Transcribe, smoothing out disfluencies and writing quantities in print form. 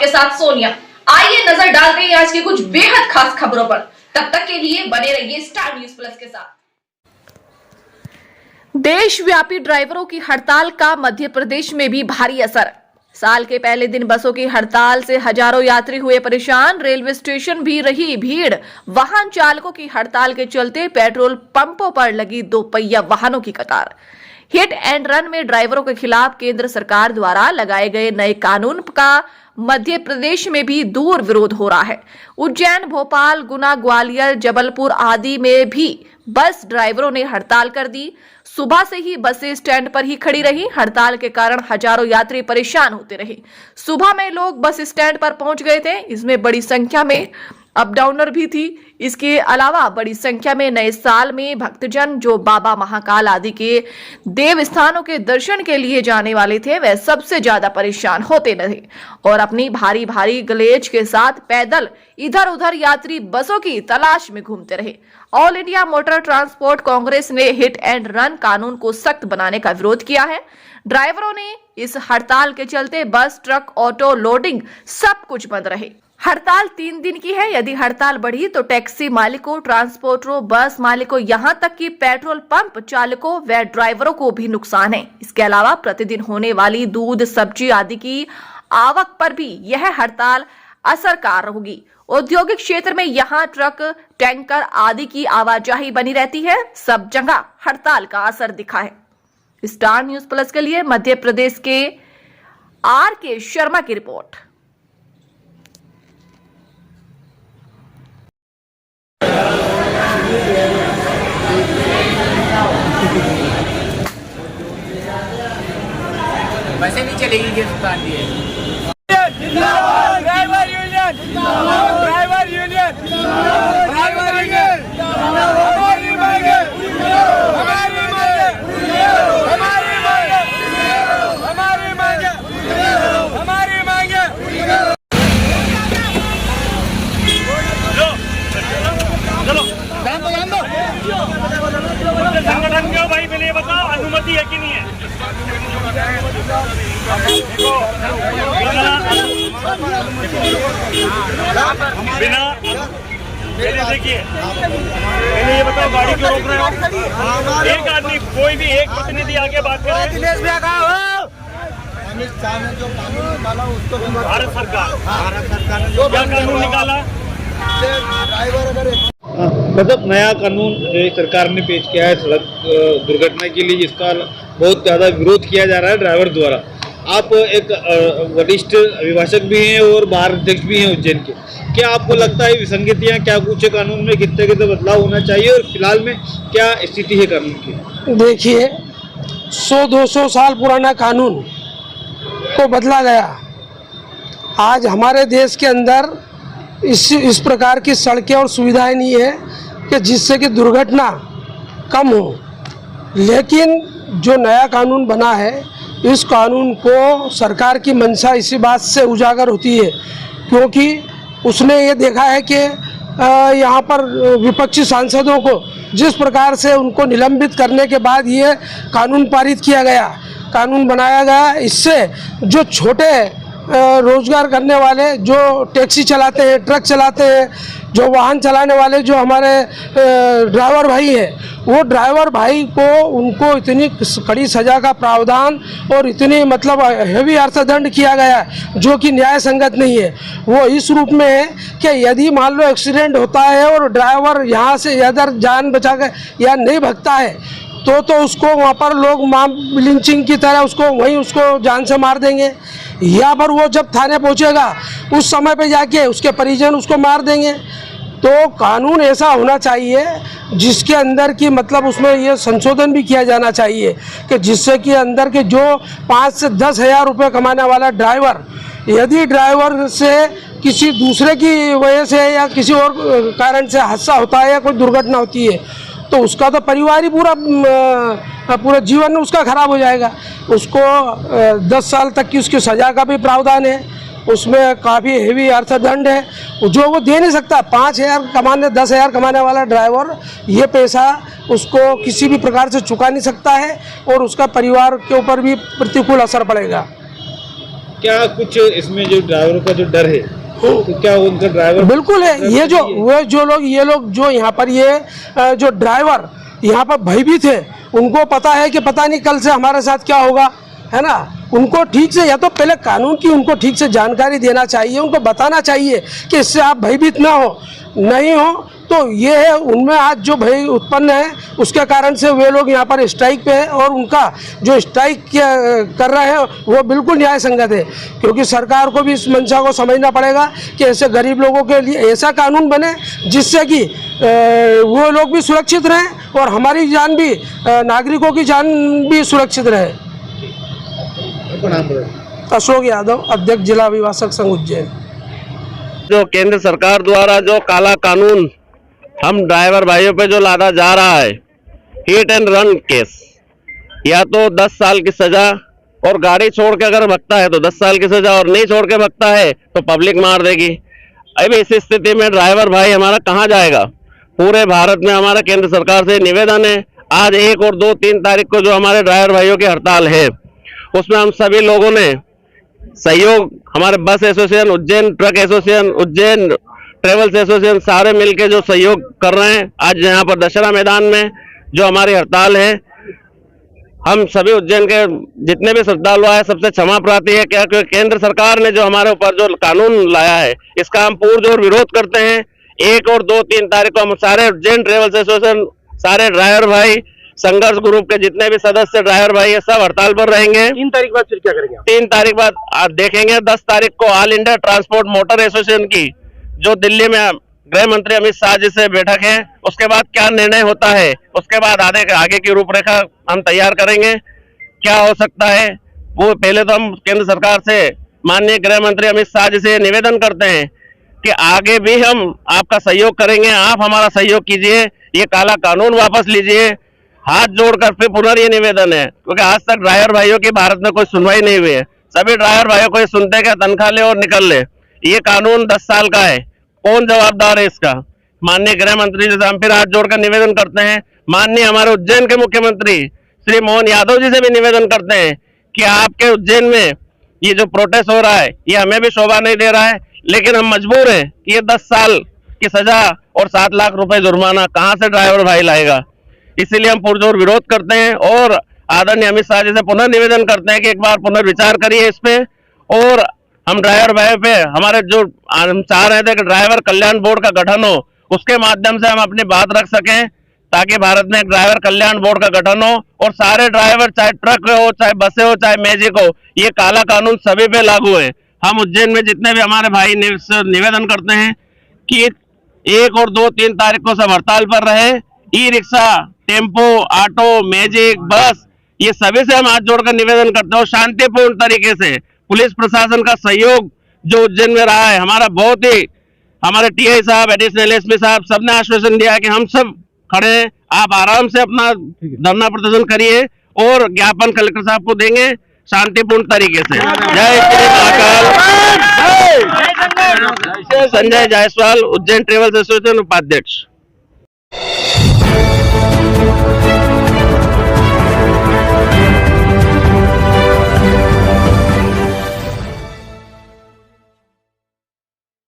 आपके साथ सोनिया। आइए नजर डालते हैं आज की कुछ बेहद खास खबरों पर। तब तक के लिए बने रहिए स्टार न्यूज प्लस के साथ। देशव्यापी ड्राइवरों की हड़ताल का मध्य प्रदेश में भी भारी असर। साल के पहले दिन बसों की हड़ताल से हजारों यात्री हुए परेशान। रेलवे स्टेशन भी रही भीड़। वाहन चालकों की हड़ताल के चलते पेट्रोल पंपों पर लगी दोपहिया वाहनों की कतार। हिट एंड रन में ड्राइवरों के खिलाफ केंद्र सरकार द्वारा लगाए गए नए कानून का मध्य प्रदेश में भी दूर विरोध हो रहा है। उज्जैन, भोपाल, गुना, ग्वालियर, जबलपुर आदि में भी बस ड्राइवरों ने हड़ताल कर दी। सुबह से ही बसें स्टैंड पर ही खड़ी रही। हड़ताल के कारण हजारों यात्री परेशान होते रहे। सुबह में लोग बस स्टैंड पर पहुंच गए थे। इसमें बड़ी संख्या में अप डाउनर भी थी। इसके अलावा बड़ी संख्या में नए साल में भक्तजन जो बाबा महाकाल आदि के देव स्थानों के दर्शन के लिए जाने वाले थे, वह सबसे ज्यादा परेशान होते रहे और अपनी भारी भारी गलेज के साथ पैदल इधर उधर यात्री बसों की तलाश में घूमते रहे। All India motor transport Congress ने हिट एंड रन कानून को सख्त बनाने का विरोध किया है। ड्राइवरों ने इस हड़ताल के चलते बस, ट्रक, ऑटो, लोडिंग सब कुछ बंद रहे। हड़ताल 3 दिन की है। यदि हड़ताल बढ़ी तो टैक्सी मालिकों, ट्रांसपोर्टरों, बस मालिकों, यहां तक कि पेट्रोल पंप चालकों व ड्राइवरों को भी नुकसान है। इसके अलावा प्रतिदिन होने वाली दूध, सब्जी आदि की आवक पर भी यह हड़ताल असरकार होगी। औद्योगिक क्षेत्र में यहां ट्रक, टैंकर आदि की आवाजाही बनी रहती है। सब जगह हड़ताल का असर दिखा है। स्टार न्यूज प्लस के लिए मध्य प्रदेश के RK शर्मा की रिपोर्ट। वैसे नहीं चलेगी ये दुकान भी है। जिंदाबाद driver union, driver union, driver union, हमारी मांगे, हमारी मांगे, हमारी मांगे, हमारी मांगे, हमारी मांगे। चलो संगठन क्यों भाई, पहले ये बताओ अनुमति है कि नहीं है? बिना देखिए, पहले ये बताओ गाड़ी क्यों रोक रहे हो? एक आदमी, कोई भी एक प्रतिनिधि आगे बात कर रहे हैं। अमित शाह ने जो कानून निकाला उसको भारत सरकार ने क्या कानून निकाला? ड्राइवर अगर मतलब नया कानून सरकार ने पेश किया है सड़क दुर्घटना के लिए, जिसका बहुत ज़्यादा विरोध किया जा रहा है ड्राइवर द्वारा। आप एक वरिष्ठ अभिभाषक भी हैं और बार अध्यक्ष भी हैं उज्जैन के। क्या आपको लगता है विसंगतियाँ क्या कुछ कानून में, किस तरह से बदलाव होना चाहिए और फिलहाल में क्या स्थिति है कानून की? देखिए, 100-200 साल पुराना कानून को बदला गया। आज हमारे देश के अंदर इस प्रकार की सड़कें और सुविधाएं नहीं है कि जिससे कि दुर्घटना कम हो। लेकिन जो नया कानून बना है, इस कानून को सरकार की मंशा इसी बात से उजागर होती है क्योंकि उसने ये देखा है कि यहाँ पर विपक्षी सांसदों को जिस प्रकार से उनको निलंबित करने के बाद ये कानून पारित किया गया, कानून बनाया गया। इससे जो छोटे रोजगार करने वाले, जो टैक्सी चलाते हैं, ट्रक चलाते हैं, जो वाहन चलाने वाले, जो हमारे ड्राइवर भाई हैं, वो ड्राइवर भाई को उनको इतनी कड़ी सज़ा का प्रावधान और इतनी मतलब हेवी अर्थदंड किया गया है जो कि न्याय संगत नहीं है। वो इस रूप में है कि यदि मान लो एक्सीडेंट होता है और ड्राइवर यहाँ से इधर जान बचा कर या नहीं भगता है तो उसको वहाँ पर लोग लिंचिंग की तरह उसको जान से मार देंगे, या पर वो जब थाने पहुँचेगा उस समय पे जाके उसके परिजन उसको मार देंगे। तो कानून ऐसा होना चाहिए जिसके अंदर की मतलब उसमें ये संशोधन भी किया जाना चाहिए कि जिससे कि अंदर के जो 5 से 10 हज़ार रुपये कमाने वाला ड्राइवर, यदि ड्राइवर से किसी दूसरे की वजह से या किसी और कारण से हादसा होता है या कोई दुर्घटना होती है तो उसका तो परिवार ही पूरा जीवन उसका खराब हो जाएगा। उसको 10 साल तक की उसकी सज़ा का भी प्रावधान है, उसमें काफ़ी हेवी अर्थदंड है जो वो दे नहीं सकता। 5,000 कमाने 10,000 कमाने वाला ड्राइवर ये पैसा उसको किसी भी प्रकार से चुका नहीं सकता है और उसका परिवार के ऊपर भी प्रतिकूल असर पड़ेगा। क्या कुछ इसमें जो ड्राइवरों का जो डर है, तो क्या उनका ड्राइवर बिल्कुल है। ये लोग जो यहाँ पर जो ड्राइवर यहाँ पर भयभीत है, उनको पता है कि पता नहीं कल से हमारे साथ क्या होगा, है ना। उनको ठीक से या तो पहले कानून की उनको ठीक से जानकारी देना चाहिए, उनको बताना चाहिए कि इससे आप भयभीत ना हो, नहीं हो तो ये है उनमें आज जो भय उत्पन्न है उसके कारण से वे लोग यहाँ पर स्ट्राइक पे है, और उनका जो स्ट्राइक कर रहे हैं वो बिल्कुल न्याय संगत है, क्योंकि सरकार को भी इस मंशा को समझना पड़ेगा कि ऐसे गरीब लोगों के लिए ऐसा कानून बने जिससे कि वो लोग भी सुरक्षित रहें और हमारी जान भी, नागरिकों की जान भी सुरक्षित रहे। अशोक यादव, अध्यक्ष जिला अभिभाषक संघ उज्जैन। जो केंद्र सरकार द्वारा जो काला कानून हम ड्राइवर भाइयों पे जो लादा जा रहा है, हिट एंड रन केस, या तो 10 साल की सजा, और गाड़ी छोड़ के अगर भगता है तो 10 साल की सजा, और नहीं छोड़ के भगता है तो पब्लिक मार देगी। अब इस स्थिति में ड्राइवर भाई हमारा कहाँ जाएगा? पूरे भारत में हमारा केंद्र सरकार से निवेदन है, आज 1 और 2, 3 तारीख को जो हमारे ड्राइवर भाइयों की हड़ताल है उसमें हम सभी लोगों ने सहयोग, हमारे बस association Ujjain, truck association Ujjain, travels association सारे मिलके जो सहयोग कर रहे हैं। आज यहाँ पर दशहरा मैदान में जो हमारी हड़ताल है, हम सभी उज्जैन के जितने भी श्रद्धालु आए सबसे क्षमा प्रार्थी है, क्या क्योंकि केंद्र सरकार ने जो हमारे ऊपर जो कानून लाया है इसका हम पुरजोर विरोध करते हैं। 1 और 2, 3 तारीख को हम सारे उज्जैन ट्रेवल्स एसोसिएशन, सारे ड्राइवर भाई, संघर्ष ग्रुप के जितने भी सदस्य ड्राइवर भाई है, सब हड़ताल पर रहेंगे। 3 तारीख बाद फिर क्या करेंगे? 3 तारीख बाद आप देखेंगे। 10 तारीख को all India transport motor association की जो दिल्ली में गृह मंत्री अमित शाह जी से बैठक है, उसके बाद क्या निर्णय होता है, उसके बाद आगे की रूपरेखा हम तैयार करेंगे। क्या हो सकता है वो पहले तो हम केंद्र सरकार से, माननीय गृह मंत्री अमित शाह जी से निवेदन करते हैं कि आगे भी हम आपका सहयोग करेंगे, आप हमारा सहयोग कीजिए, ये काला कानून वापस लीजिए। हाथ जोड़कर फिर पुनः ये निवेदन है, क्योंकि आज तक ड्राइवर भाइयों की भारत में कोई सुनवाई नहीं हुई है। सभी ड्राइवर भाइयों को ये सुनते हैं कि तनख्वाह ले और निकल ले। ये कानून 10 साल का है, कौन जवाबदार है इसका? माननीय गृह मंत्री जी से हम फिर हाथ जोड़कर निवेदन करते हैं। माननीय हमारे उज्जैन के मुख्यमंत्री श्री मोहन यादव जी से भी निवेदन करते हैं कि आपके उज्जैन में ये जो प्रोटेस्ट हो रहा है ये हमें भी शोभा नहीं दे रहा है, लेकिन हम मजबूर हैं कि ये 10 साल की सजा और 7 लाख रुपए जुर्माना कहाँ से ड्राइवर भाई लाएगा। इसीलिए हम पुरजोर विरोध करते हैं और आदरणीय अमित शाह जी से पुनः निवेदन करते हैं कि एक बार पुनर्विचार करिए इस पे, और हम ड्राइवर भाई पे हमारे जो हम चाह रहे थे कि ड्राइवर कल्याण बोर्ड का गठन हो, उसके माध्यम से हम अपनी बात रख सकें, ताकि भारत में एक ड्राइवर कल्याण बोर्ड का गठन हो और सारे ड्राइवर, चाहे ट्रक हो, चाहे बसें हो, चाहे मैजिक हो, ये काला कानून सभी पे लागू है। हम उज्जैन में जितने भी हमारे भाई निवेदन करते हैं कि 1 और 2, 3 तारीख को सब हड़ताल पर रहे। E rickshaw, tempo, auto, magic, बस, ये सभी से हम हाथ जोड़कर निवेदन करते हैं। शांतिपूर्ण तरीके से पुलिस प्रशासन का सहयोग जो उज्जैन में रहा है, हमारा बहुत ही, हमारे टीआई साहब, एडिशनल एसपी साहब सबने आश्वासन दिया है कि हम सब खड़े हैं, आप आराम से अपना धरना प्रदर्शन करिए और ज्ञापन कलेक्टर साहब को देंगे शांतिपूर्ण तरीके से। जय श्री महाकाल। संजय जायसवाल, उज्जैन ट्रेवल्स एसोसिएशन उपाध्यक्ष।